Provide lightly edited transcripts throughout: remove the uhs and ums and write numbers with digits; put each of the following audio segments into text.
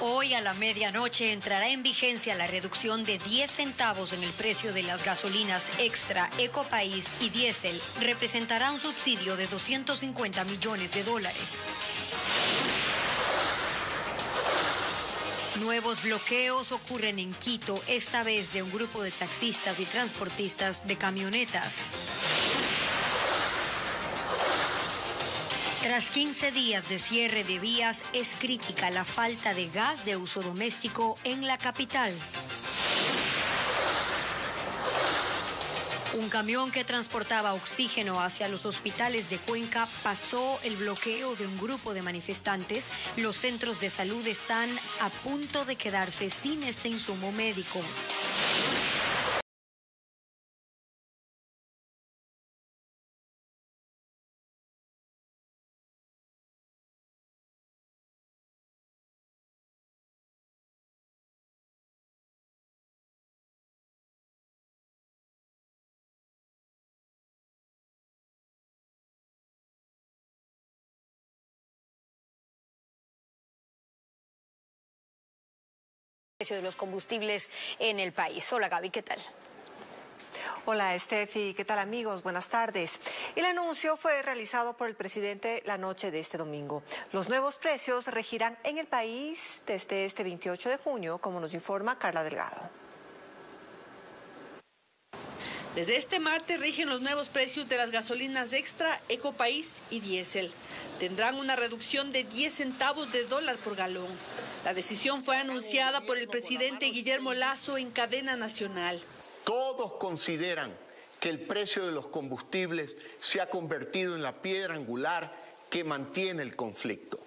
Hoy a la medianoche entrará en vigencia la reducción de 10 centavos en el precio de las gasolinas Extra, Ecopaís y Diésel. Representará un subsidio de $250 millones. Nuevos bloqueos ocurren en Quito, esta vez de un grupo de taxistas y transportistas de camionetas. Tras 15 días de cierre de vías, es crítica la falta de gas de uso doméstico en la capital. Un camión que transportaba oxígeno hacia los hospitales de Cuenca pasó el bloqueo de un grupo de manifestantes. Los centros de salud están a punto de quedarse sin este insumo médico. Precio de los combustibles en el país. Hola Gaby, ¿qué tal? Hola Steffi, ¿qué tal amigos? Buenas tardes. El anuncio fue realizado por el presidente la noche de este domingo. Los nuevos precios regirán en el país desde este 28 de junio, como nos informa Carla Delgado. Desde este martes rigen los nuevos precios de las gasolinas Extra, Ecopaís y Diésel. Tendrán una reducción de 10 centavos de dólar por galón. La decisión fue anunciada por el presidente Guillermo Lasso en cadena nacional. Todos consideran que el precio de los combustibles se ha convertido en la piedra angular que mantiene el conflicto.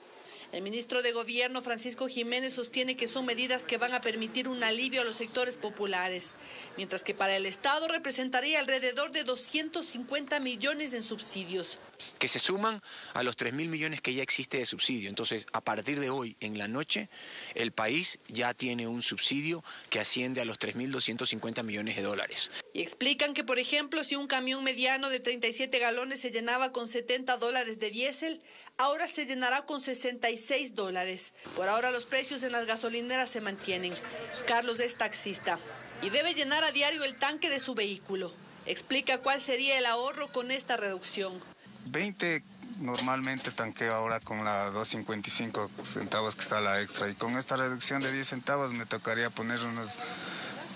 El ministro de Gobierno, Francisco Jiménez, sostiene que son medidas que van a permitir un alivio a los sectores populares, mientras que para el Estado representaría alrededor de 250 millones en subsidios. Que se suman a los 3.000 millones que ya existe de subsidio. Entonces, a partir de hoy, en la noche, el país ya tiene un subsidio que asciende a los 3.250 millones de dólares. Y explican que, por ejemplo, si un camión mediano de 37 galones se llenaba con $70 de diésel, ahora se llenará con $66. Por ahora los precios en las gasolineras se mantienen. Carlos es taxista y debe llenar a diario el tanque de su vehículo. Explica cuál sería el ahorro con esta reducción. 20 normalmente tanqueo ahora con la 2.55 centavos que está la Extra, y con esta reducción de 10 centavos me tocaría poner unos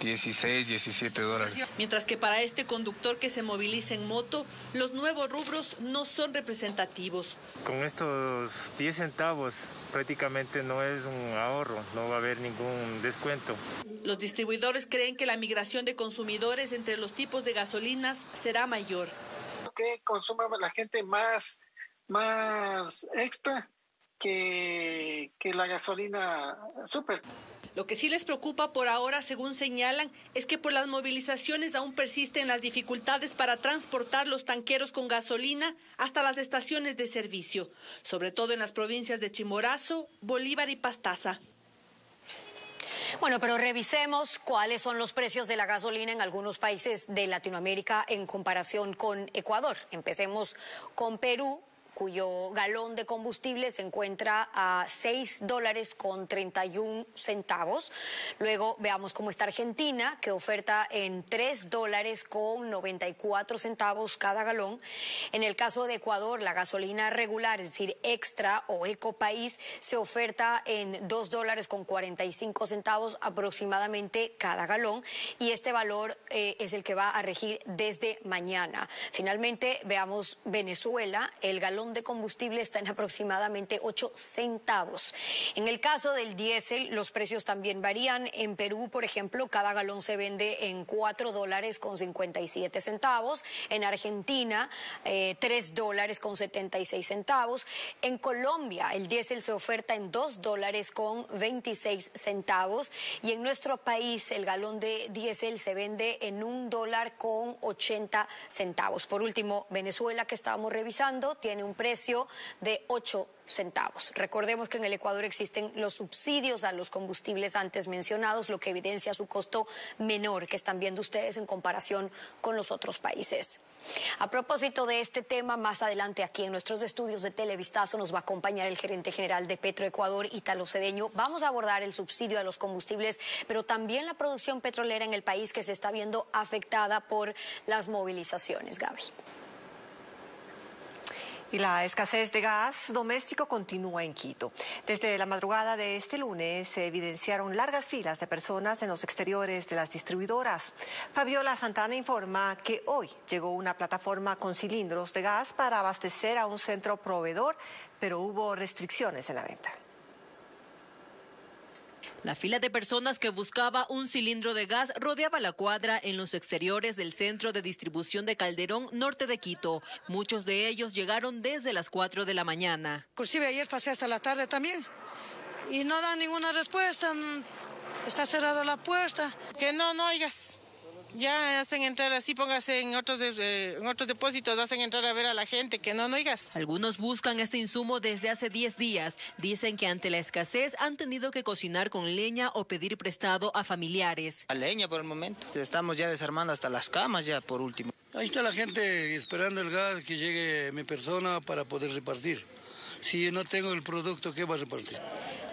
16, 17 dólares. Mientras que para este conductor que se moviliza en moto, los nuevos rubros no son representativos. Con estos 10 centavos prácticamente no es un ahorro, no va a haber ningún descuento. Los distribuidores creen que la migración de consumidores entre los tipos de gasolinas será mayor. Que consuma la gente más extra que la gasolina super. Lo que sí les preocupa por ahora, según señalan, es que por las movilizaciones aún persisten las dificultades para transportar los tanqueros con gasolina hasta las estaciones de servicio, sobre todo en las provincias de Chimborazo, Bolívar y Pastaza. Bueno, pero revisemos cuáles son los precios de la gasolina en algunos países de Latinoamérica en comparación con Ecuador. Empecemos con Perú, cuyo galón de combustible se encuentra a $6.31. Luego veamos cómo está Argentina, que oferta en $3.94 cada galón. En el caso de Ecuador, la gasolina regular, es decir, Extra o Ecopaís, se oferta en $2.45 aproximadamente cada galón, y este valor es el que va a regir desde mañana. Finalmente, veamos Venezuela. El galón de combustible está en aproximadamente 8 centavos. En el caso del diésel, los precios también varían. En Perú, por ejemplo, cada galón se vende en $4.57. En Argentina, $3.76. En Colombia, el diésel se oferta en $2.26. Y en nuestro país, el galón de diésel se vende en $1.80. Por último, Venezuela, que estábamos revisando, tiene un un precio de 8 centavos. Recordemos que en el Ecuador existen los subsidios a los combustibles antes mencionados, lo que evidencia su costo menor que están viendo ustedes en comparación con los otros países. A propósito de este tema, más adelante aquí en nuestros estudios de Televistazo nos va a acompañar el gerente general de Petroecuador, Ítalo Cedeño. Vamos a abordar el subsidio a los combustibles, pero también la producción petrolera en el país que se está viendo afectada por las movilizaciones. Gaby. Y la escasez de gas doméstico continúa en Quito. Desde la madrugada de este lunes se evidenciaron largas filas de personas en los exteriores de las distribuidoras. Fabiola Santana informa que hoy llegó una plataforma con cilindros de gas para abastecer a un centro proveedor, pero hubo restricciones en la venta. La fila de personas que buscaba un cilindro de gas rodeaba la cuadra en los exteriores del centro de distribución de Calderón, norte de Quito. Muchos de ellos llegaron desde las 4 de la mañana. Inclusive ayer pasé hasta la tarde también y no dan ninguna respuesta, está cerrada la puerta. Que no oigas. Ya hacen entrar así, póngase en otros depósitos, hacen entrar a ver a la gente, que no oigas. Algunos buscan este insumo desde hace 10 días. Dicen que ante la escasez han tenido que cocinar con leña o pedir prestado a familiares. A leña por el momento. Estamos ya desarmando hasta las camas ya por último. Ahí está la gente esperando el gas que llegue mi persona para poder repartir. Si no tengo el producto, ¿qué va a repartir?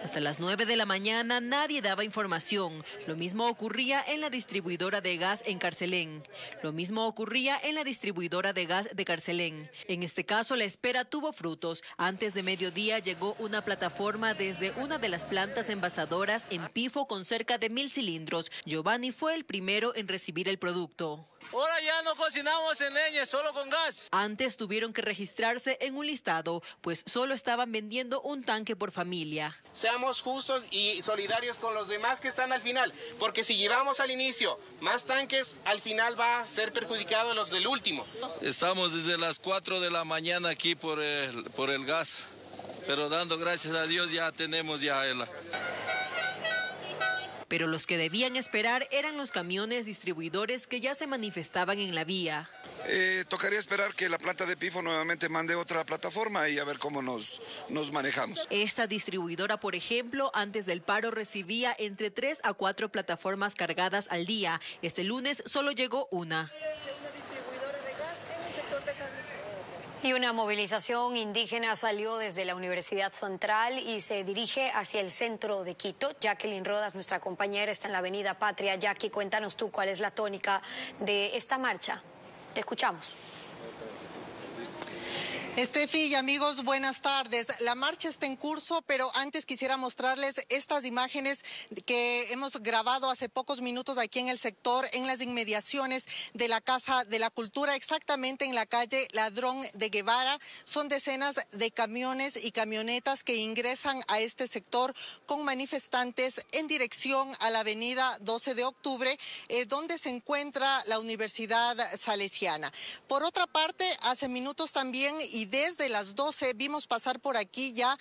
Hasta las 9 de la mañana nadie daba información. Lo mismo ocurría en la distribuidora de gas en Carcelén. Lo mismo ocurría en la distribuidora de gas de Carcelén. En este caso la espera tuvo frutos. Antes de mediodía llegó una plataforma desde una de las plantas envasadoras en Pifo con cerca de 1000 cilindros. Giovanni fue el primero en recibir el producto. Ahora ya no cocinamos en leña, solo con gas. Antes tuvieron que registrarse en un listado, pues solo estaban vendiendo un tanque por familia. Seamos justos y solidarios con los demás que están al final, porque si llevamos al inicio más tanques, al final va a ser perjudicado los del último. Estamos desde las 4 de la mañana aquí por el gas, pero dando gracias a Dios ya tenemos ya el... Pero los que debían esperar eran los camiones distribuidores que ya se manifestaban en la vía. Tocaría esperar que la planta de Pifo nuevamente mande otra plataforma y a ver cómo nos manejamos. Esta distribuidora, por ejemplo, antes del paro recibía entre 3 a 4 plataformas cargadas al día. Este lunes solo llegó una. Y una movilización indígena salió desde la Universidad Central y se dirige hacia el centro de Quito. Jacqueline Rodas, nuestra compañera, está en la Avenida Patria. Jackie, cuéntanos tú cuál es la tónica de esta marcha. Te escuchamos. Estefi y amigos, buenas tardes. La marcha está en curso, pero antes quisiera mostrarles estas imágenes que hemos grabado hace pocos minutos aquí en el sector, en las inmediaciones de la Casa de la Cultura, exactamente en la calle Ladrón de Guevara. Son decenas de camiones y camionetas que ingresan a este sector con manifestantes en dirección a la avenida 12 de octubre, donde se encuentra la Universidad Salesiana. Por otra parte, hace minutos también y desde las 12 vimos pasar por aquí ya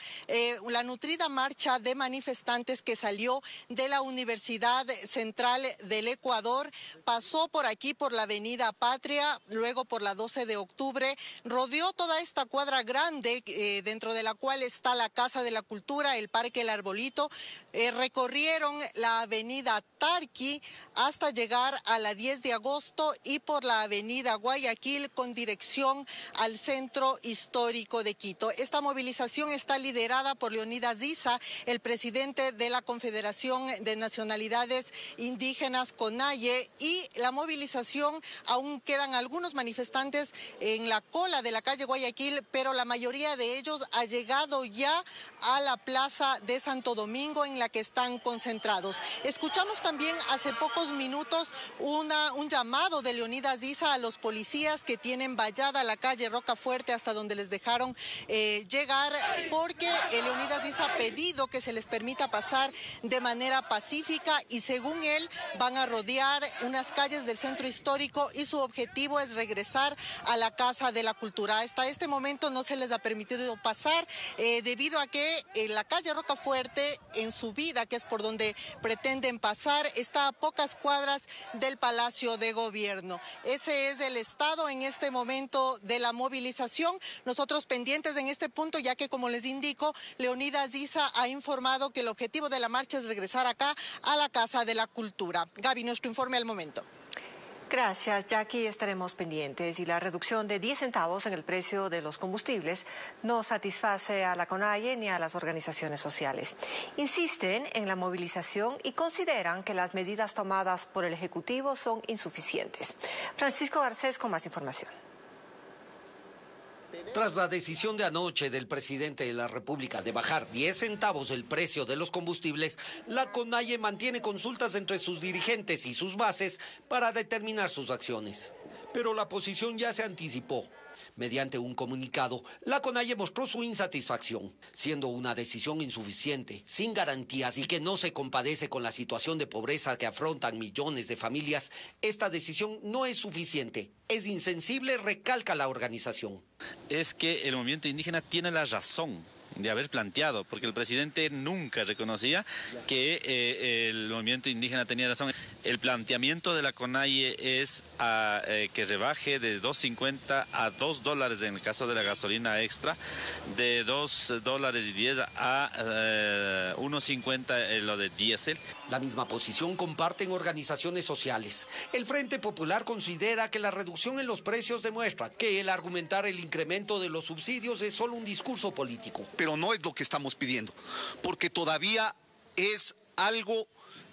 la nutrida marcha de manifestantes que salió de la Universidad Central del Ecuador, pasó por aquí por la Avenida Patria, luego por la 12 de octubre, rodeó toda esta cuadra grande dentro de la cual está la Casa de la Cultura, el Parque El Arbolito, recorrieron la Avenida Tarqui hasta llegar a la 10 de agosto y por la Avenida Guayaquil con dirección al centro histórico de Quito. Esta movilización está liderada por Leonidas Diza, el presidente de la Confederación de Nacionalidades Indígenas, CONAIE, y la movilización aún quedan algunos manifestantes en la cola de la calle Guayaquil, pero la mayoría de ellos ha llegado ya a la Plaza de Santo Domingo en la que están concentrados. Escuchamos también hace pocos minutos un llamado de Leonidas Diza a los policías que tienen vallada la calle Rocafuerte hasta donde les dejaron llegar, porque Leonidas Diza ha pedido que se les permita pasar de manera pacífica y según él van a rodear unas calles del centro histórico y su objetivo es regresar a la Casa de la Cultura. Hasta este momento no se les ha permitido pasar debido a que la calle Rocafuerte en su vida, que es por donde pretenden pasar, está a pocas cuadras del Palacio de Gobierno. Ese es el estado en este momento de la movilización. Nosotros pendientes en este punto, ya que como les indico, Leonidas Issa ha informado que el objetivo de la marcha es regresar acá a la Casa de la Cultura. Gaby, nuestro informe al momento. Gracias, Jackie. Estaremos pendientes. Y la reducción de 10 centavos en el precio de los combustibles no satisface a la CONAIE ni a las organizaciones sociales. Insisten en la movilización y consideran que las medidas tomadas por el Ejecutivo son insuficientes. Francisco Garcés con más información. Tras la decisión de anoche del presidente de la República de bajar 10 centavos el precio de los combustibles, la CONAIE mantiene consultas entre sus dirigentes y sus bases para determinar sus acciones. Pero la posición ya se anticipó. Mediante un comunicado, la CONAIE mostró su insatisfacción, siendo una decisión insuficiente, sin garantías y que no se compadece con la situación de pobreza que afrontan millones de familias. Esta decisión no es suficiente, es insensible, recalca la organización. Es que el movimiento indígena tiene la razón de haber planteado, porque el presidente nunca reconocía que el movimiento indígena tenía razón. El planteamiento de la CONAIE es que rebaje de $2.50 a $2 en el caso de la gasolina extra, de $2.10 a $1.50 lo de diésel. La misma posición comparten organizaciones sociales. El Frente Popular considera que la reducción en los precios demuestra que el argumentar el incremento de los subsidios es solo un discurso político. Pero no es lo que estamos pidiendo, porque todavía es algo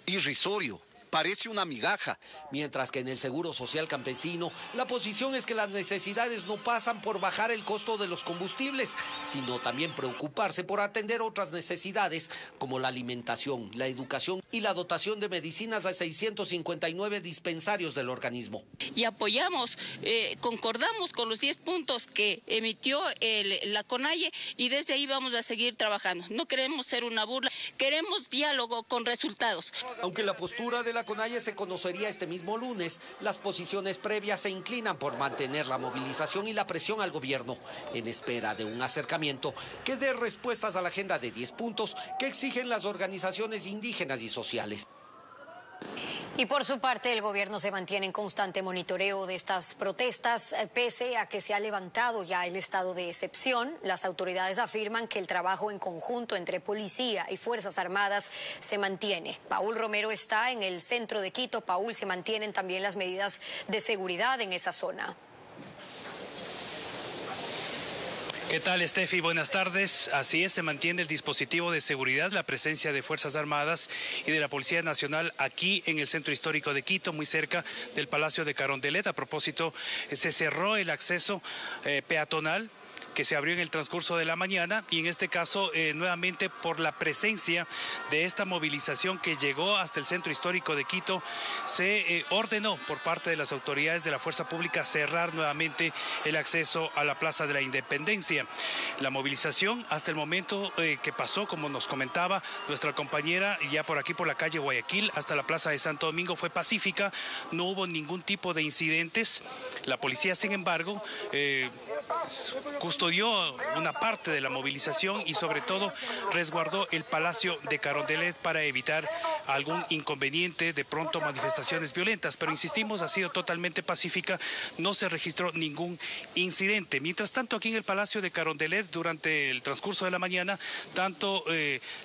irrisorio. Parece una migaja. Mientras que en el Seguro Social Campesino, la posición es que las necesidades no pasan por bajar el costo de los combustibles, sino también preocuparse por atender otras necesidades como la alimentación, la educación y la dotación de medicinas a 659 dispensarios del organismo. Y apoyamos, concordamos con los 10 puntos que emitió la CONAIE y desde ahí vamos a seguir trabajando. No queremos ser una burla, queremos diálogo con resultados. Aunque la postura de la CONAIE se conocería este mismo lunes, las posiciones previas se inclinan por mantener la movilización y la presión al gobierno, en espera de un acercamiento que dé respuestas a la agenda de 10 puntos que exigen las organizaciones indígenas y sociales. Y por su parte, el gobierno se mantiene en constante monitoreo de estas protestas, pese a que se ha levantado ya el estado de excepción. Las autoridades afirman que el trabajo en conjunto entre policía y Fuerzas Armadas se mantiene. Paul Romero está en el centro de Quito. Paul, ¿se mantienen también las medidas de seguridad en esa zona? ¿Qué tal, Steffi? Buenas tardes. Así es, se mantiene el dispositivo de seguridad, la presencia de Fuerzas Armadas y de la Policía Nacional aquí en el centro histórico de Quito, muy cerca del Palacio de Carondelet. A propósito, se cerró el acceso peatonal que se abrió en el transcurso de la mañana y en este caso nuevamente por la presencia de esta movilización que llegó hasta el centro histórico de Quito, se ordenó por parte de las autoridades de la Fuerza Pública cerrar nuevamente el acceso a la Plaza de la Independencia. La movilización hasta el momento que pasó, como nos comentaba nuestra compañera, ya por aquí por la calle Guayaquil hasta la Plaza de Santo Domingo fue pacífica, no hubo ningún tipo de incidentes. La policía, sin embargo, custodió una parte de la movilización y sobre todo resguardó el Palacio de Carondelet para evitar algún inconveniente, de pronto manifestaciones violentas, pero insistimos, ha sido totalmente pacífica, no se registró ningún incidente. Mientras tanto, aquí en el Palacio de Carondelet, durante el transcurso de la mañana, tanto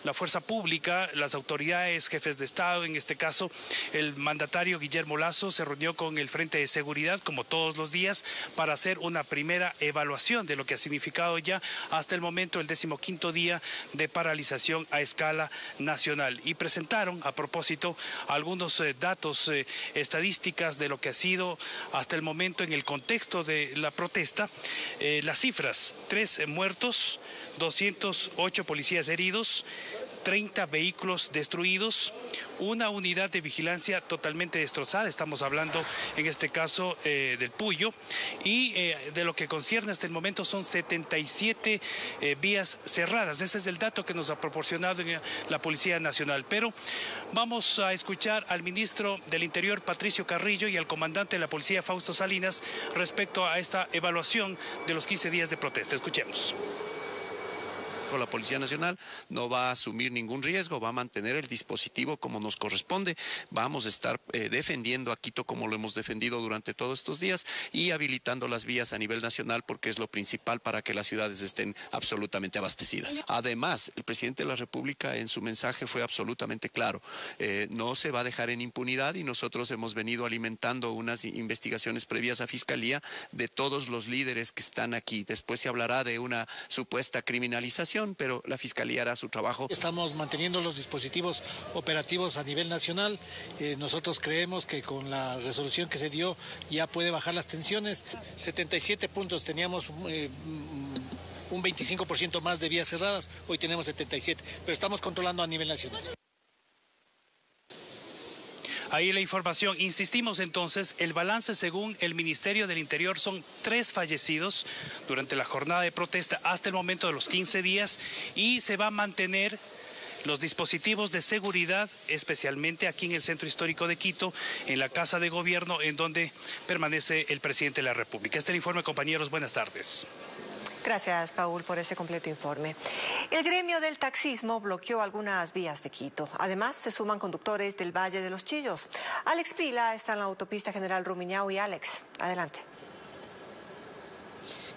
la Fuerza Pública, las autoridades, jefes de Estado, en este caso el mandatario Guillermo Lasso, se reunió con el Frente de Seguridad, como todos los días, para hacer una primera evaluación de lo que ha significado ya hasta el momento el 15º día de paralización a escala nacional. Y presentaron, a propósito, algunos datos, estadísticas de lo que ha sido hasta el momento en el contexto de la protesta. Las cifras: 3 muertos, 208 policías heridos, 30 vehículos destruidos, una unidad de vigilancia totalmente destrozada, estamos hablando en este caso del Puyo, y de lo que concierne hasta el momento son 77 vías cerradas. Ese es el dato que nos ha proporcionado la Policía Nacional. Pero vamos a escuchar al ministro del Interior, Patricio Carrillo, y al comandante de la Policía, Fausto Salinas, respecto a esta evaluación de los 15 días de protesta. Escuchemos. con la Policía Nacional no va a asumir ningún riesgo, va a mantener el dispositivo como nos corresponde. Vamos a estar defendiendo a Quito como lo hemos defendido durante todos estos días y habilitando las vías a nivel nacional porque es lo principal para que las ciudades estén absolutamente abastecidas. Además, el presidente de la República en su mensaje fue absolutamente claro. No se va a dejar en impunidad y nosotros hemos venido alimentando unas investigaciones previas a Fiscalía de todos los líderes que están aquí. Después se hablará de una supuesta criminalización, pero la Fiscalía hará su trabajo. Estamos manteniendo los dispositivos operativos a nivel nacional. Nosotros creemos que con la resolución que se dio ya puede bajar las tensiones. 77 puntos, teníamos un 25% más de vías cerradas, hoy tenemos 77, pero estamos controlando a nivel nacional. Ahí la información. Insistimos entonces, el balance según el Ministerio del Interior son 3 fallecidos durante la jornada de protesta hasta el momento de los 15 días y se va a mantener los dispositivos de seguridad, especialmente aquí en el Centro Histórico de Quito, en la Casa de Gobierno, en donde permanece el presidente de la República. Este es el informe, compañeros. Buenas tardes. Gracias, Paul, por ese completo informe. El gremio del taxismo bloqueó algunas vías de Quito. Además, se suman conductores del Valle de los Chillos. Alex Pila está en la autopista General Rumiñahui. Alex, adelante.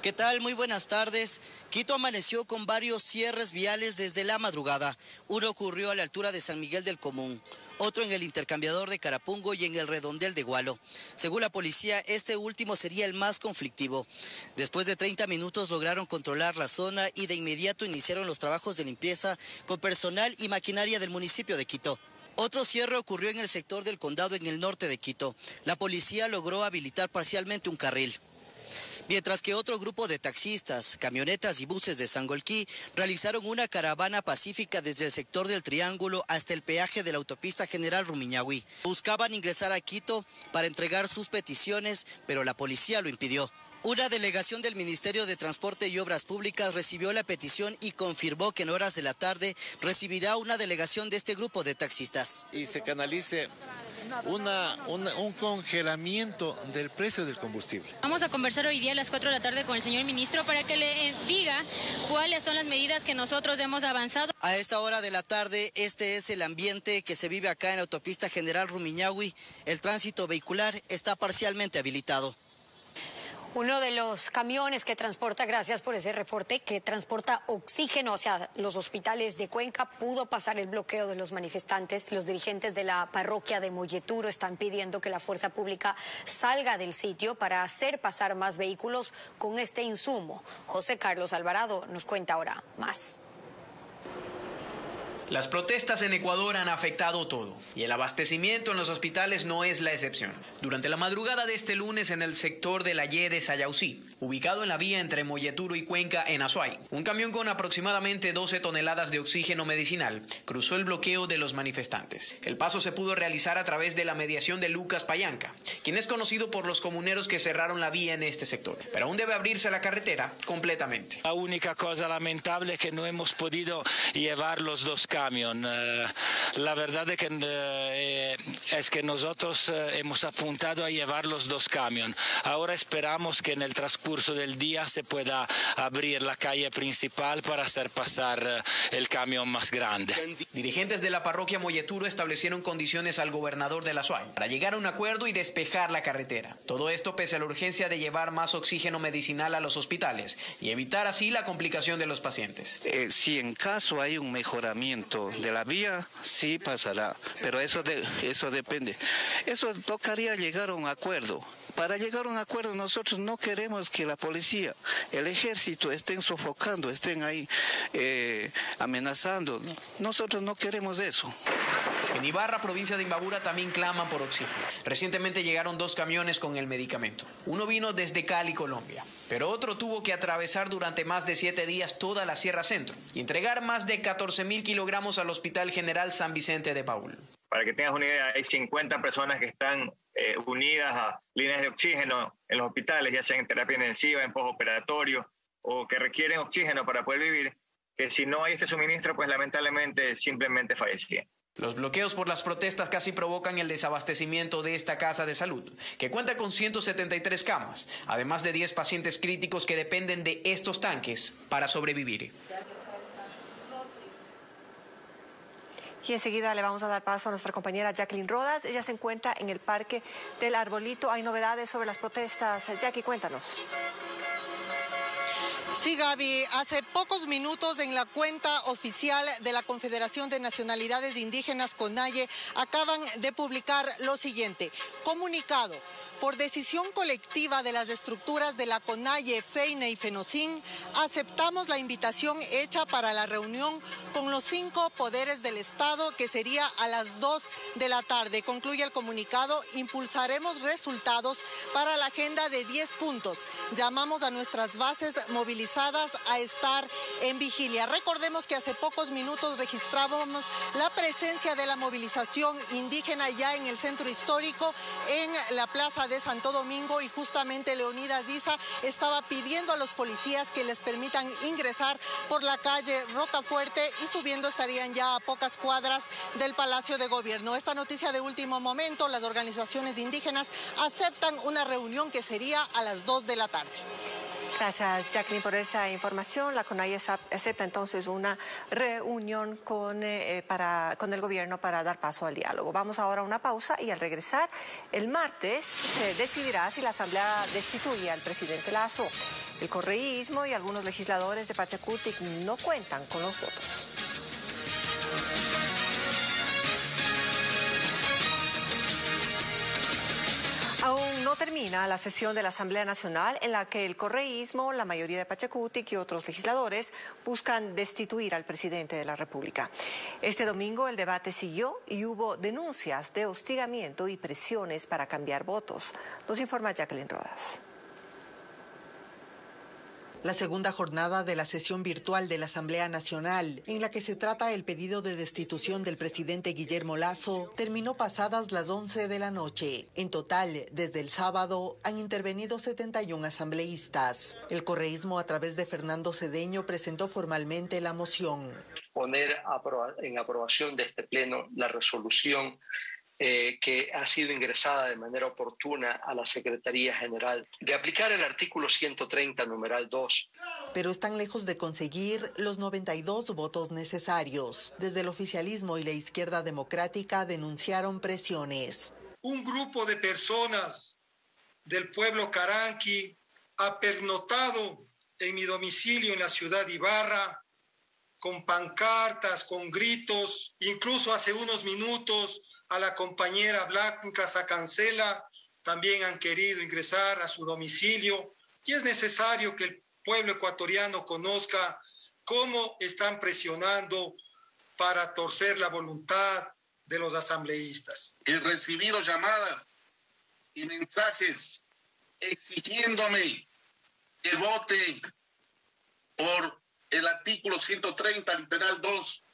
¿Qué tal? Muy buenas tardes. Quito amaneció con varios cierres viales desde la madrugada. Uno ocurrió a la altura de San Miguel del Común, otro en el intercambiador de Carapungo y en el redondel de Gualo. Según la policía, este último sería el más conflictivo. Después de 30 minutos lograron controlar la zona y de inmediato iniciaron los trabajos de limpieza con personal y maquinaria del municipio de Quito. Otro cierre ocurrió en el sector del Condado en el norte de Quito. La policía logró habilitar parcialmente un carril. Mientras que otro grupo de taxistas, camionetas y buses de Sangolquí realizaron una caravana pacífica desde el sector del Triángulo hasta el peaje de la autopista General Rumiñahui. Buscaban ingresar a Quito para entregar sus peticiones, pero la policía lo impidió. Una delegación del Ministerio de Transporte y Obras Públicas recibió la petición y confirmó que en horas de la tarde recibirá una delegación de este grupo de taxistas. Y se canalice un congelamiento del precio del combustible. Vamos a conversar hoy día a las 4 de la tarde con el señor ministro para que le diga cuáles son las medidas que nosotros hemos avanzado. A esta hora de la tarde, este es el ambiente que se vive acá en la autopista General Rumiñahui. El tránsito vehicular está parcialmente habilitado. Uno de los camiones que transporta, gracias por ese reporte, que transporta oxígeno hacia los hospitales de Cuenca, pudo pasar el bloqueo de los manifestantes. Los dirigentes de la parroquia de Molleturo están pidiendo que la fuerza pública salga del sitio para hacer pasar más vehículos con este insumo. José Carlos Alvarado nos cuenta ahora más. Las protestas en Ecuador han afectado todo y el abastecimiento en los hospitales no es la excepción. Durante la madrugada de este lunes en el sector de la Y de Sayausí, ubicado en la vía entre Molleturo y Cuenca en Azuay, un camión con aproximadamente 12 toneladas de oxígeno medicinal cruzó el bloqueo de los manifestantes. El paso se pudo realizar a través de la mediación de Lucas Payanca, quien es conocido por los comuneros que cerraron la vía en este sector. Pero aún debe abrirse la carretera completamente. La única cosa lamentable es que no hemos podido llevar los dos camiones. La verdad es que nosotros hemos apuntado a llevar los dos camiones. Ahora esperamos que en el transcurso del día se pueda abrir la calle principal para hacer pasar el camión más grande. Dirigentes de la parroquia Molleturo establecieron condiciones al gobernador de la Azuay para llegar a un acuerdo y despejar la carretera. Todo esto pese a la urgencia de llevar más oxígeno medicinal a los hospitales y evitar así la complicación de los pacientes. Si en caso hay un mejoramiento de la vía, sí pasará, pero eso depende. Eso tocaría llegar a un acuerdo. Para llegar a un acuerdo nosotros no queremos que la policía, el ejército estén sofocando, estén ahí amenazando. Nosotros no queremos eso. En Ibarra, provincia de Imbabura, también claman por oxígeno. Recientemente llegaron 2 camiones con el medicamento. Uno vino desde Cali, Colombia, pero otro tuvo que atravesar durante más de 7 días toda la Sierra Centro y entregar más de 14.000 kilogramos al Hospital General San Vicente de Paul. Para que tengas una idea, hay 50 personas que están unidas a líneas de oxígeno en los hospitales, ya sea en terapia intensiva, en postoperatorio, o que requieren oxígeno para poder vivir, que si no hay este suministro, pues lamentablemente simplemente fallecían. Los bloqueos por las protestas casi provocan el desabastecimiento de esta casa de salud, que cuenta con 173 camas, además de 10 pacientes críticos que dependen de estos tanques para sobrevivir. Y enseguida le vamos a dar paso a nuestra compañera Jacqueline Rodas. Ella se encuentra en el Parque del Arbolito. Hay novedades sobre las protestas. Jackie, cuéntanos. Sí, Gaby, hace pocos minutos en la cuenta oficial de la Confederación de Nacionalidades Indígenas, CONAIE, acaban de publicar lo siguiente: comunicado. Por decisión colectiva de las estructuras de la CONAIE, FEINE y FENOCIN, aceptamos la invitación hecha para la reunión con los 5 poderes del Estado, que sería a las 2 de la tarde. Concluye el comunicado: impulsaremos resultados para la agenda de 10 puntos. Llamamos a nuestras bases movilizadas a estar en vigilia. Recordemos que hace pocos minutos registrábamos la presencia de la movilización indígena ya en el centro histórico, en la plaza de Santo Domingo, y justamente Leonidas Diza estaba pidiendo a los policías que les permitan ingresar por la calle Rocafuerte, y subiendo estarían ya a pocas cuadras del Palacio de Gobierno. Esta noticia de último momento: las organizaciones indígenas aceptan una reunión que sería a las 2 de la tarde. Gracias, Jacqueline, por esa información. La CONAIE acepta entonces una reunión con el gobierno para dar paso al diálogo. Vamos ahora a una pausa y al regresar, el martes se decidirá si la Asamblea destituye al presidente Lasso. El correísmo y algunos legisladores de Pachacutic no cuentan con los votos. Aún no termina la sesión de la Asamblea Nacional, en la que el correísmo, la mayoría de Pachacutic y otros legisladores buscan destituir al presidente de la República. Este domingo el debate siguió y hubo denuncias de hostigamiento y presiones para cambiar votos. Nos informa Jacqueline Rodas. La segunda jornada de la sesión virtual de la Asamblea Nacional, en la que se trata el pedido de destitución del presidente Guillermo Lasso, terminó pasadas las 11 de la noche. En total, desde el sábado, han intervenido 71 asambleístas. El correísmo, a través de Fernando Cedeño, presentó formalmente la moción. Poner en aprobación de este pleno la resolución que ha sido ingresada de manera oportuna a la Secretaría General, de aplicar el artículo 130, numeral 2. Pero están lejos de conseguir los 92 votos necesarios. Desde el oficialismo y la izquierda democrática denunciaron presiones. Un grupo de personas del pueblo caranqui ha pernoctado en mi domicilio en la ciudad de Ibarra, con pancartas, con gritos. Incluso hace unos minutos a la compañera Blanca Sacancela también han querido ingresar a su domicilio, y es necesario que el pueblo ecuatoriano conozca cómo están presionando para torcer la voluntad de los asambleístas. He recibido llamadas y mensajes exigiéndome que vote por el artículo 130, literal 2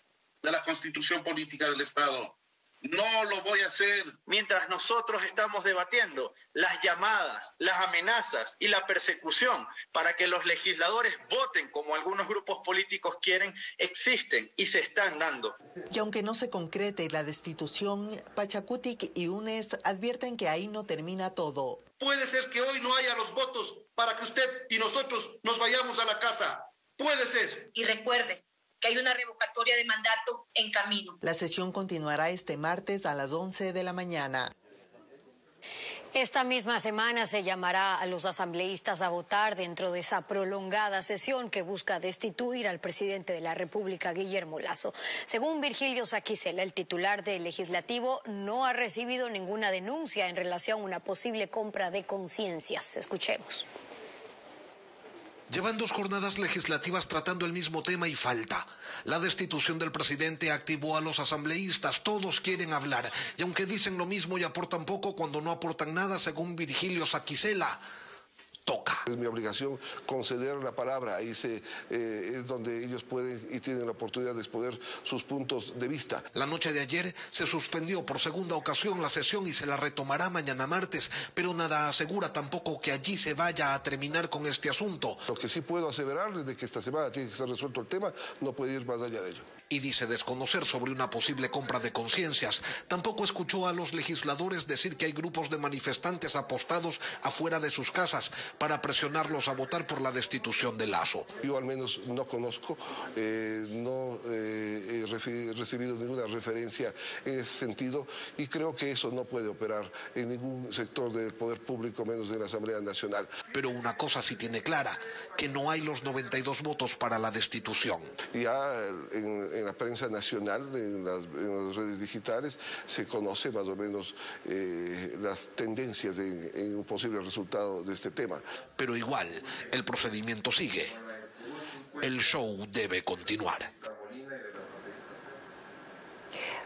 de la Constitución Política del Estado. No lo voy a hacer. Mientras nosotros estamos debatiendo las llamadas, las amenazas y la persecución para que los legisladores voten como algunos grupos políticos quieren, existen y se están dando. Y aunque no se concrete la destitución, Pachacutic y UNES advierten que ahí no termina todo. Puede ser que hoy no haya los votos para que usted y nosotros nos vayamos a la casa. Puede ser. Y recuerde que hay una revocatoria de mandato en camino. La sesión continuará este martes a las 11 de la mañana. Esta misma semana se llamará a los asambleístas a votar dentro de esa prolongada sesión que busca destituir al presidente de la República, Guillermo Lasso. Según Virgilio Saquicela, el titular del Legislativo no ha recibido ninguna denuncia en relación a una posible compra de conciencias. Escuchemos. Llevan 2 jornadas legislativas tratando el mismo tema y falta. La destitución del presidente activó a los asambleístas, todos quieren hablar. Y aunque dicen lo mismo y aportan poco, cuando no aportan nada, según Virgilio Saquicela, toca. Es mi obligación conceder la palabra, ahí es donde ellos pueden y tienen la oportunidad de exponer sus puntos de vista. La noche de ayer se suspendió por segunda ocasión la sesión y se la retomará mañana martes, pero nada asegura tampoco que allí se vaya a terminar con este asunto. Lo que sí puedo aseverar es de que esta semana tiene que ser resuelto el tema, no puede ir más allá de ello. Y dice desconocer sobre una posible compra de conciencias. Tampoco escuchó a los legisladores decir que hay grupos de manifestantes apostados afuera de sus casas para presionarlos a votar por la destitución de Lasso. Yo al menos no conozco, no he recibido ninguna referencia en ese sentido y creo que eso no puede operar en ningún sector del poder público, menos en la Asamblea Nacional. Pero una cosa sí tiene clara, que no hay los 92 votos para la destitución. Ya en la prensa nacional, en las redes digitales, se conoce más o menos las tendencias en un posible resultado de este tema. Pero igual, el procedimiento sigue. El show debe continuar.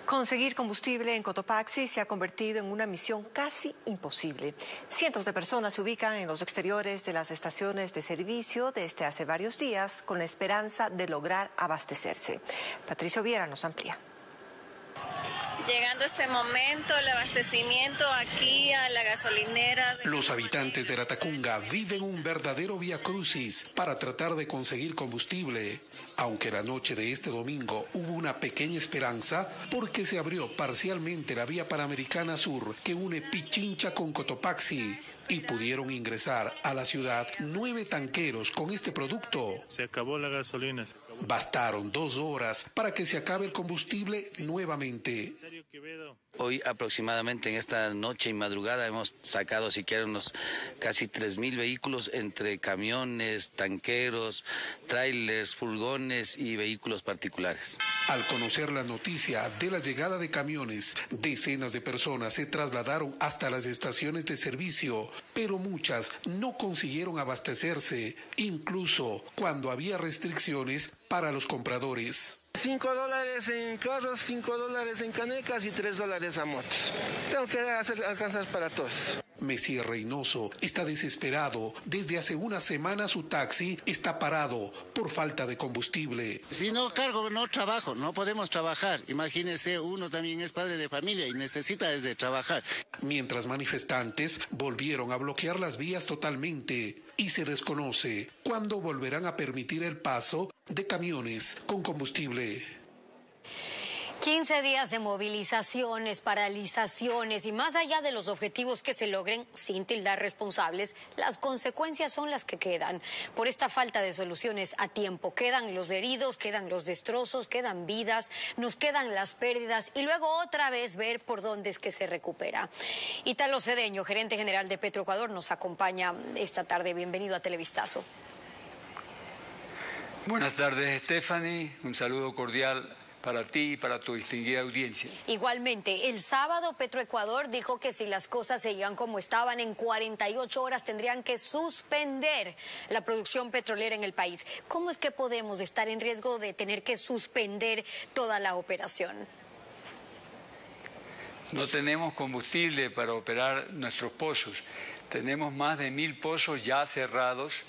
Conseguir combustible en Cotopaxi se ha convertido en una misión casi imposible. Cientos de personas se ubican en los exteriores de las estaciones de servicio desde hace varios días con la esperanza de lograr abastecerse. Patricio Viera nos amplía. Llegando este momento, el abastecimiento aquí a la gasolinera. Los habitantes de Latacunga viven un verdadero viacrucis para tratar de conseguir combustible. Aunque la noche de este domingo hubo una pequeña esperanza porque se abrió parcialmente la vía Panamericana Sur que une Pichincha con Cotopaxi y pudieron ingresar a la ciudad 9 tanqueros con este producto. Se acabó la gasolina. Bastaron 2 horas para que se acabe el combustible nuevamente. Hoy aproximadamente en esta noche y madrugada hemos sacado siquiera unos casi 3.000 vehículos entre camiones, tanqueros, trailers, furgones y vehículos particulares. Al conocer la noticia de la llegada de camiones, decenas de personas se trasladaron hasta las estaciones de servicio, pero muchas no consiguieron abastecerse, incluso cuando había restricciones para los compradores. $5 en carros, $5 en canecas y $3 a motos. Tengo que alcanzar para todos. Messier Reynoso está desesperado. Desde hace una semana su taxi está parado por falta de combustible. Si no cargo, no trabajo, no podemos trabajar. Imagínese, uno también es padre de familia y necesita desde trabajar. Mientras manifestantes volvieron a bloquear las vías totalmente y se desconoce cuándo volverán a permitir el paso de camiones con combustible. 15 días de movilizaciones, paralizaciones y más allá de los objetivos que se logren, sin tildar responsables, las consecuencias son las que quedan. Por esta falta de soluciones a tiempo, quedan los heridos, quedan los destrozos, quedan vidas, nos quedan las pérdidas y luego otra vez ver por dónde es que se recupera. Italo Cedeño, gerente general de Petroecuador, nos acompaña esta tarde. Bienvenido a Televistazo. Buenas tardes, Stephanie. Un saludo cordial para ti y para tu distinguida audiencia. Igualmente, el sábado Petroecuador dijo que si las cosas seguían como estaban, en 48 horas tendrían que suspender la producción petrolera en el país. ¿Cómo es que podemos estar en riesgo de tener que suspender toda la operación? No tenemos combustible para operar nuestros pozos. Tenemos más de 1.000 pozos ya cerrados,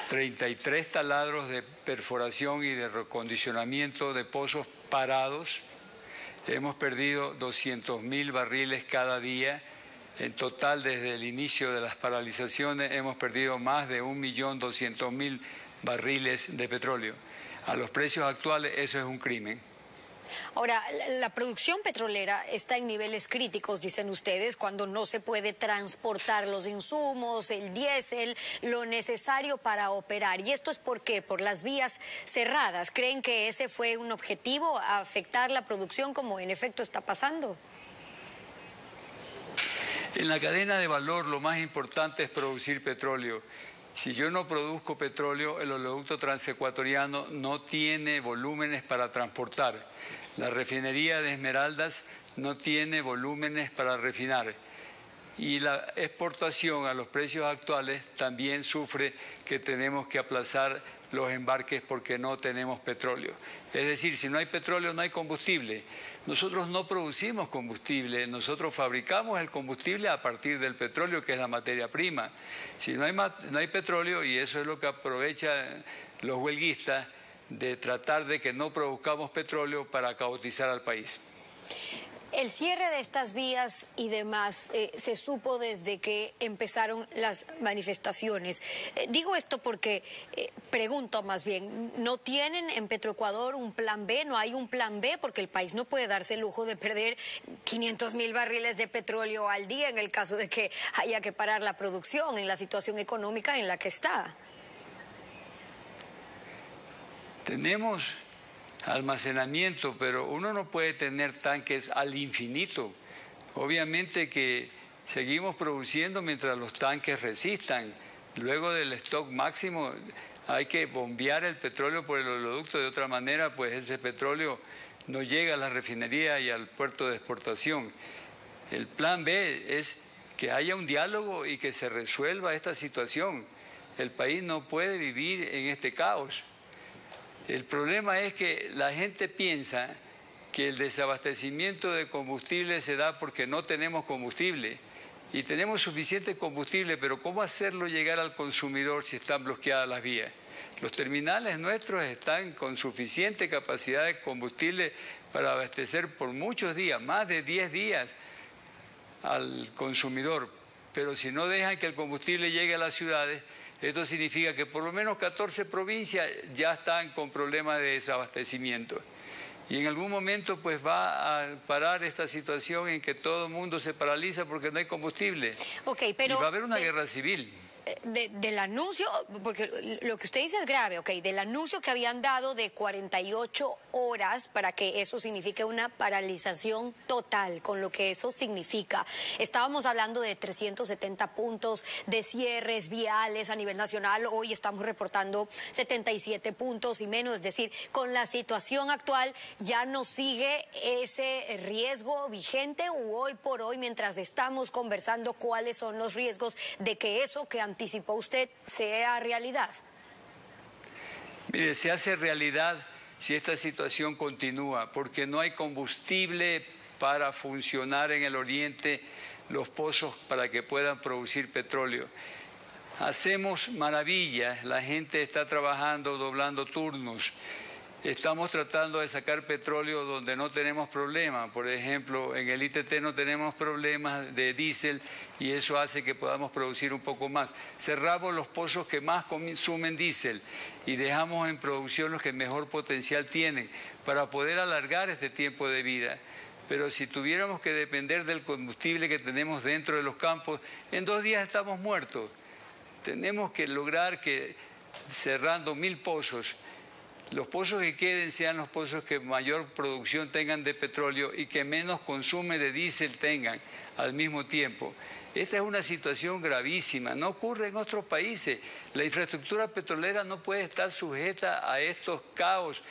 33 taladros de perforación y de recondicionamiento de pozos parados. Hemos perdido 200.000 barriles cada día. En total, desde el inicio de las paralizaciones, hemos perdido más de 1.200.000 barriles de petróleo. A los precios actuales, eso es un crimen. Ahora, la producción petrolera está en niveles críticos, dicen ustedes, cuando no se puede transportar los insumos, el diésel, lo necesario para operar. ¿Y esto es por qué? Por las vías cerradas. ¿Creen que ese fue un objetivo, afectar la producción como en efecto está pasando? En la cadena de valor lo más importante es producir petróleo. Si yo no produzco petróleo, el oleoducto transecuatoriano no tiene volúmenes para transportar. La refinería de Esmeraldas no tiene volúmenes para refinar. Y la exportación a los precios actuales también sufre que tenemos que aplazar los embarques porque no tenemos petróleo. Es decir, si no hay petróleo no hay combustible. Nosotros no producimos combustible, nosotros fabricamos el combustible a partir del petróleo, que es la materia prima. Si no hay petróleo, y eso es lo que aprovechan los huelguistas, de tratar de que no produzcamos petróleo para caotizar al país. El cierre de estas vías y demás se supo desde que empezaron las manifestaciones. Digo esto porque, pregunto más bien, ¿no tienen en Petroecuador un plan B? ¿No hay un plan B? Porque el país no puede darse el lujo de perder 500.000 barriles de petróleo al día en el caso de que haya que parar la producción en la situación económica en la que está. Tenemos almacenamiento, pero uno no puede tener tanques al infinito. Obviamente que seguimos produciendo mientras los tanques resistan. Luego del stock máximo hay que bombear el petróleo por el oleoducto, de otra manera pues ese petróleo no llega a la refinería y al puerto de exportación. El plan B es que haya un diálogo y que se resuelva esta situación. El país no puede vivir en este caos. El problema es que la gente piensa que el desabastecimiento de combustible se da porque no tenemos combustible. Y tenemos suficiente combustible, pero ¿cómo hacerlo llegar al consumidor si están bloqueadas las vías? Los terminales nuestros están con suficiente capacidad de combustible para abastecer por muchos días, más de 10 días al consumidor. Pero si no dejan que el combustible llegue a las ciudades, esto significa que por lo menos 14 provincias ya están con problemas de desabastecimiento. Y en algún momento pues va a parar esta situación en que todo el mundo se paraliza porque no hay combustible. Okay, pero y va a haber una guerra civil. Del anuncio, porque lo que usted dice es grave, del anuncio que habían dado de 48 horas para que eso signifique una paralización total, con lo que eso significa. Estábamos hablando de 370 puntos de cierres viales a nivel nacional, hoy estamos reportando 77 puntos y menos, es decir, con la situación actual ya no sigue ese riesgo vigente u hoy por hoy, mientras estamos conversando, cuáles son los riesgos de que eso que anticipó usted sea realidad. Mire, se hace realidad si esta situación continúa, porque no hay combustible para funcionar en el oriente los pozos para que puedan producir petróleo. Hacemos maravillas, la gente está trabajando, doblando turnos. Estamos tratando de sacar petróleo donde no tenemos problemas. Por ejemplo, en el ITT no tenemos problemas de diésel y eso hace que podamos producir un poco más. Cerramos los pozos que más consumen diésel y dejamos en producción los que mejor potencial tienen para poder alargar este tiempo de vida. Pero si tuviéramos que depender del combustible que tenemos dentro de los campos, en 2 días estamos muertos. Tenemos que lograr que cerrando 1000 pozos, los pozos que queden sean los pozos que mayor producción tengan de petróleo y que menos consumo de diésel tengan al mismo tiempo. Esta es una situación gravísima, no ocurre en otros países. La infraestructura petrolera no puede estar sujeta a estos caos,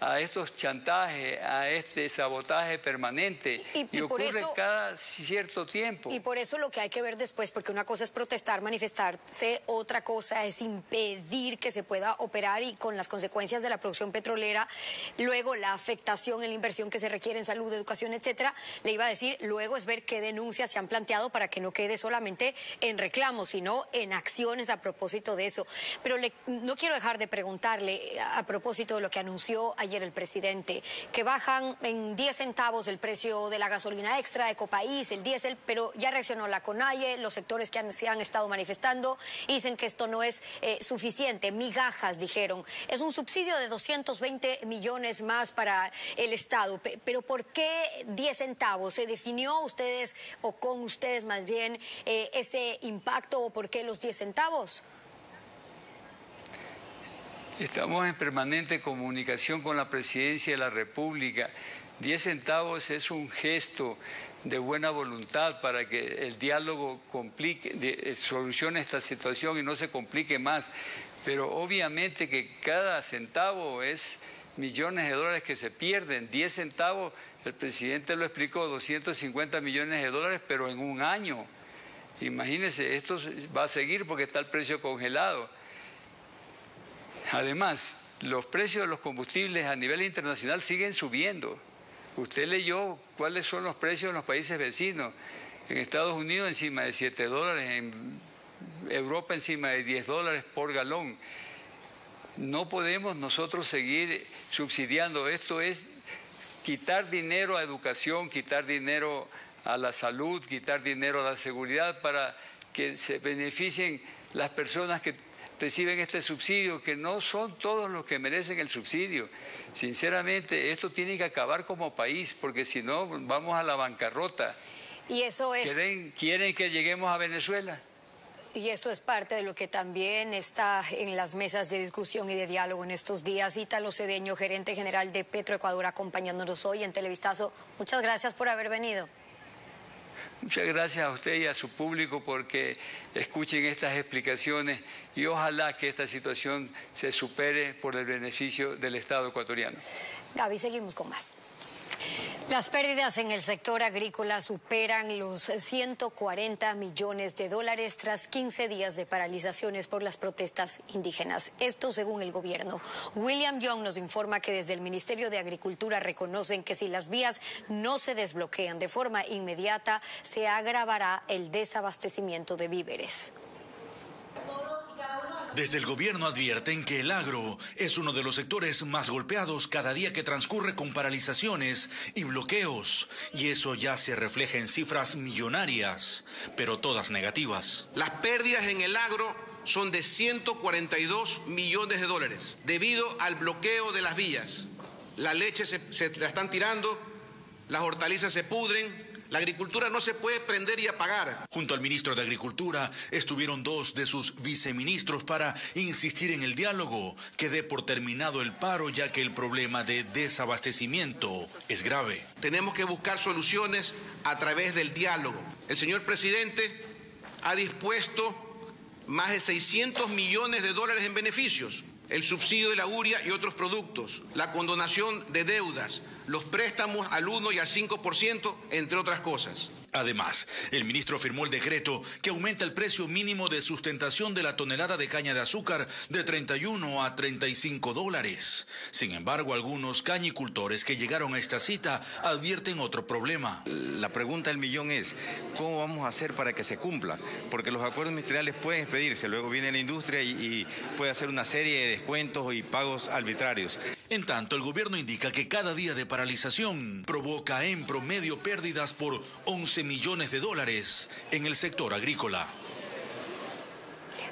a estos chantajes, a este sabotaje permanente y ocurre eso, cada cierto tiempo. Y por eso lo que hay que ver después, porque una cosa es protestar, manifestarse, otra cosa es impedir que se pueda operar y con las consecuencias de la producción petrolera, luego la afectación en la inversión que se requiere en salud, educación, etcétera. Le iba a decir, luego es ver qué denuncias se han planteado para que no quede solamente en reclamos, sino en acciones a propósito de eso. Pero no quiero dejar de preguntarle a propósito de lo que anunció ayer el presidente, que bajan en 10 centavos el precio de la gasolina extra, Ecopaís, el diésel, pero ya reaccionó la CONAIE, los sectores que se han estado manifestando dicen que esto no es suficiente, migajas dijeron, es un subsidio de 220 millones más para el Estado, pero ¿por qué 10 centavos? ¿Se definió ustedes o con ustedes más bien ese impacto o por qué los 10 centavos? Estamos en permanente comunicación con la Presidencia de la República. 10 centavos es un gesto de buena voluntad para que el diálogo solucione esta situación y no se complique más. Pero obviamente que cada centavo es millones de dólares que se pierden. 10 centavos, el presidente lo explicó, 250 millones de dólares, pero en un año. Imagínense, esto va a seguir porque está el precio congelado. Además, los precios de los combustibles a nivel internacional siguen subiendo. Usted leyó cuáles son los precios en los países vecinos. En Estados Unidos encima de $7, en Europa encima de $10 por galón. No podemos nosotros seguir subsidiando. Esto es quitar dinero a educación, quitar dinero a la salud, quitar dinero a la seguridad para que se beneficien las personas que reciben este subsidio, que no son todos los que merecen el subsidio. Sinceramente, esto tiene que acabar como país, porque si no, vamos a la bancarrota. Y eso es... ¿Quieren que lleguemos a Venezuela? Y eso es parte de lo que también está en las mesas de discusión y de diálogo en estos días. Ítalo Cedeño, gerente general de Petroecuador, acompañándonos hoy en Televistazo. Muchas gracias por haber venido. Muchas gracias a usted y a su público porque escuchen estas explicaciones y ojalá que esta situación se supere por el beneficio del Estado ecuatoriano. Gaby, seguimos con más. Las pérdidas en el sector agrícola superan los 140 millones de dólares tras 15 días de paralizaciones por las protestas indígenas. Esto según el gobierno. William Young nos informa que desde el Ministerio de Agricultura reconocen que si las vías no se desbloquean de forma inmediata, se agravará el desabastecimiento de víveres. Desde el gobierno advierten que el agro es uno de los sectores más golpeados cada día que transcurre con paralizaciones y bloqueos. Y eso ya se refleja en cifras millonarias, pero todas negativas. Las pérdidas en el agro son de 142 millones de dólares debido al bloqueo de las vías. La leche se la están tirando, las hortalizas se pudren. La agricultura no se puede prender y apagar. Junto al ministro de Agricultura estuvieron dos de sus viceministros para insistir en el diálogo, que dé por terminado el paro, ya que el problema de desabastecimiento es grave. Tenemos que buscar soluciones a través del diálogo. El señor presidente ha dispuesto más de 600 millones de dólares en beneficios. El subsidio de la urea y otros productos, la condonación de deudas, los préstamos al 1 y al 5%, entre otras cosas. Además, el ministro firmó el decreto que aumenta el precio mínimo de sustentación de la tonelada de caña de azúcar de 31 a 35 dólares. Sin embargo, algunos cañicultores que llegaron a esta cita advierten otro problema. La pregunta del millón es, ¿cómo vamos a hacer para que se cumpla? Porque los acuerdos ministeriales pueden expedirse, luego viene la industria y puede hacer una serie de descuentos y pagos arbitrarios. En tanto, el gobierno indica que cada día de paralización provoca en promedio pérdidas por 11 millones de dólares en el sector agrícola.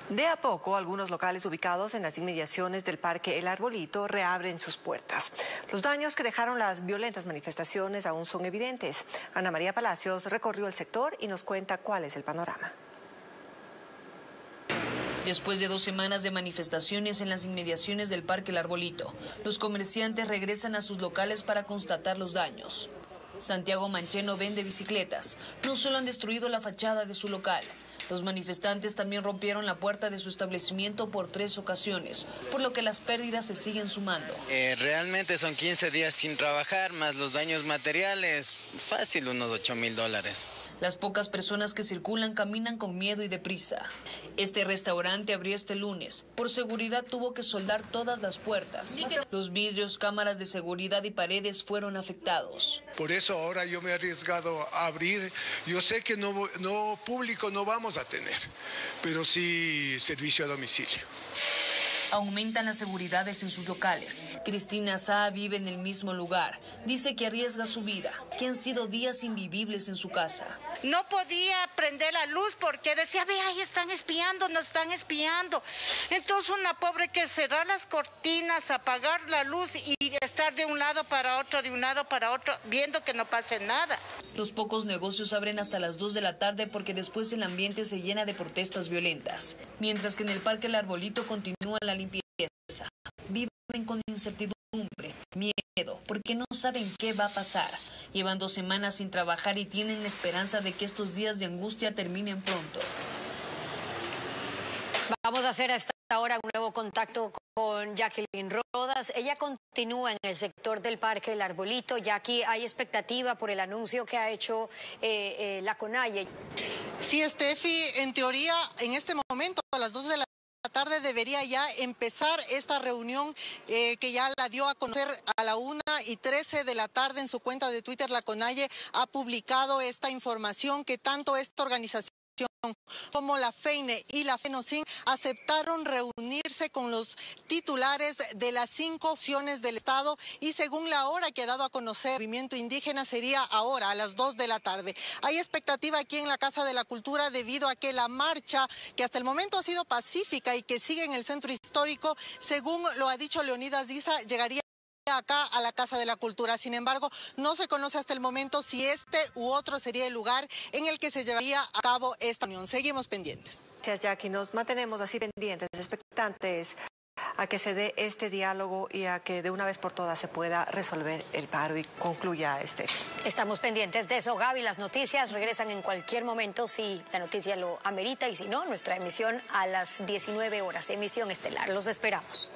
De a poco, algunos locales ubicados en las inmediaciones del Parque El Arbolito reabren sus puertas. Los daños que dejaron las violentas manifestaciones aún son evidentes. Ana María Palacios recorrió el sector y nos cuenta cuál es el panorama. Después de 2 semanas de manifestaciones en las inmediaciones del Parque El Arbolito, los comerciantes regresan a sus locales para constatar los daños. Santiago Mancheno vende bicicletas. No solo han destruido la fachada de su local, los manifestantes también rompieron la puerta de su establecimiento por 3 ocasiones, por lo que las pérdidas se siguen sumando. Realmente son 15 días sin trabajar, más los daños materiales, fácil unos 8.000 dólares. Las pocas personas que circulan caminan con miedo y deprisa. Este restaurante abrió este lunes. Por seguridad tuvo que soldar todas las puertas. Los vidrios, cámaras de seguridad y paredes fueron afectados. Por eso ahora yo me he arriesgado a abrir. Yo sé que no público no vamos a tener, pero sí servicio a domicilio. Aumentan las seguridades en sus locales. Cristina Sá vive en el mismo lugar. Dice que arriesga su vida, que han sido días invivibles en su casa. No podía prender la luz porque decía, ve, ahí están espiando, nos están espiando. Entonces una pobre que cerrar las cortinas, apagar la luz y estar de un lado para otro, de un lado para otro, viendo que no pase nada. Los pocos negocios abren hasta las 2 de la tarde porque después el ambiente se llena de protestas violentas. Mientras que en el Parque El Arbolito continúa la limpieza. Viven con incertidumbre, miedo, porque no saben qué va a pasar. Llevan 2 semanas sin trabajar y tienen esperanza de que estos días de angustia terminen pronto. Vamos a hacer a esta hora un nuevo contacto con Jacqueline Rodas. Ella continúa en el sector del Parque El Arbolito. Ya aquí hay expectativa por el anuncio que ha hecho la CONAIE. Sí, Steffi, en teoría, en este momento, a las 2 de la tarde debería ya empezar esta reunión que ya la dio a conocer a la 1:13 de la tarde. En su cuenta de Twitter, la CONAIE ha publicado esta información que tanto esta organización como la FEINE y la FENOCIN aceptaron reunirse con los titulares de las 5 opciones del Estado y según la hora que ha dado a conocer el movimiento indígena sería ahora a las 2 de la tarde. Hay expectativa aquí en la Casa de la Cultura debido a que la marcha, que hasta el momento ha sido pacífica y que sigue en el centro histórico, según lo ha dicho Leonidas Diza, llegaría acá a la Casa de la Cultura. Sin embargo, no se conoce hasta el momento si este u otro sería el lugar en el que se llevaría a cabo esta reunión. Seguimos pendientes. Gracias, Jackie. Nos mantenemos así pendientes, expectantes a que se dé este diálogo y a que de una vez por todas se pueda resolver el paro y concluya este. Estamos pendientes de eso, Gaby. Las noticias regresan en cualquier momento si la noticia lo amerita y si no, nuestra emisión a las 19 horas, emisión estelar. Los esperamos.